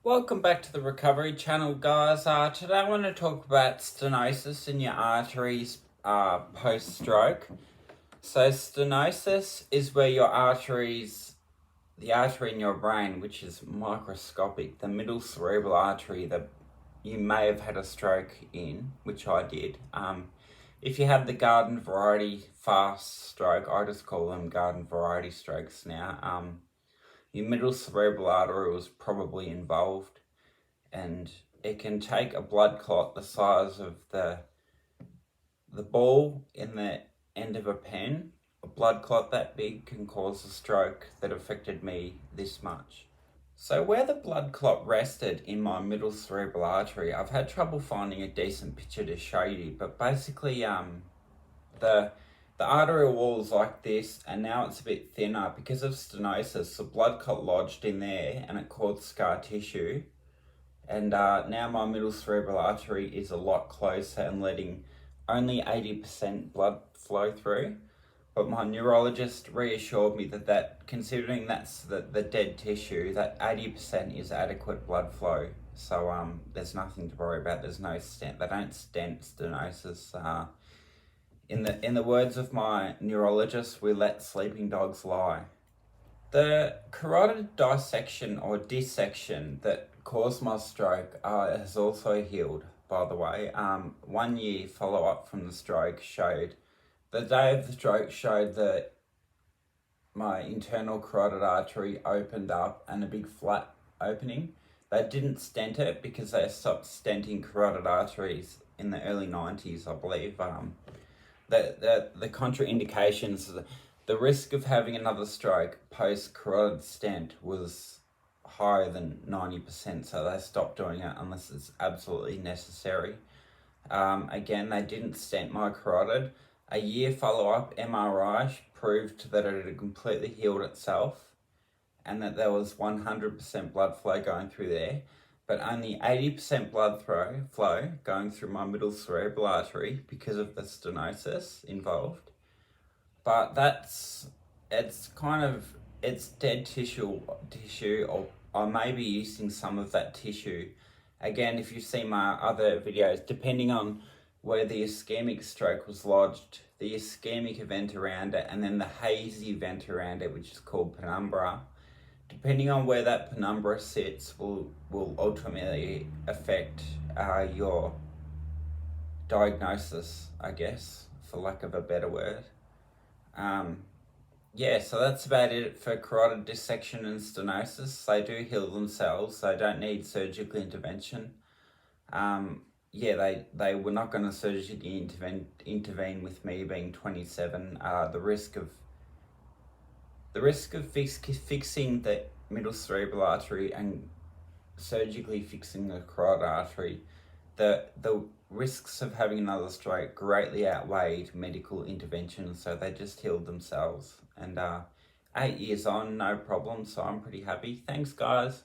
Welcome back to the Recovery Channel, guys. Today I want to talk about stenosis in your arteries post-stroke. So stenosis is where your arteries, the artery in your brain, which is microscopic, the middle cerebral artery that you may have had a stroke in, which I did. If you had the garden variety fast stroke, I just call them garden variety strokes now. Your middle cerebral artery was probably involved, and it can take a blood clot the size of the ball in the end of a pen. A blood clot that big can cause a stroke that affected me this much. So where the blood clot rested in my middle cerebral artery, I've had trouble finding a decent picture to show you, but basically the arterial wall is like this, and now it's a bit thinner because of stenosis. The blood clot lodged in there and it caused scar tissue. And now my middle cerebral artery is a lot closer and letting only 80% blood flow through. But my neurologist reassured me that considering that's the dead tissue, that 80% is adequate blood flow. So there's nothing to worry about. There's no stent. They don't stent stenosis. In the words of my neurologist, we let sleeping dogs lie. The carotid dissection or dissection that caused my stroke has also healed, by the way. 1 year follow-up from the stroke showed, the day of the stroke showed that my internal carotid artery opened up and a big flat opening. They didn't stent it because they stopped stenting carotid arteries in the early 90s, I believe. The contraindications, the risk of having another stroke post carotid stent was higher than 90%, so they stopped doing it unless it's absolutely necessary. Again, they didn't stent my carotid. A year follow-up MRI proved that it had completely healed itself and that there was 100% blood flow going through there, but only 80% blood flow going through my middle cerebral artery because of the stenosis involved. But it's dead tissue, or I may be using some of that tissue. Again, if you've seen my other videos, depending on where the ischemic stroke was lodged, the ischemic event around it, and then the hazy event around it, which is called penumbra, depending on where that penumbra sits will ultimately affect your diagnosis, I guess, for lack of a better word. So that's about it for carotid dissection and stenosis. They do heal themselves. They don't need surgical intervention. They were not going to surgically intervene with me being 27. The risk of fixing the middle cerebral artery and surgically fixing the carotid artery, the risks of having another stroke greatly outweighed medical intervention, so they just healed themselves. And 8 years on, no problem, so I'm pretty happy. Thanks, guys.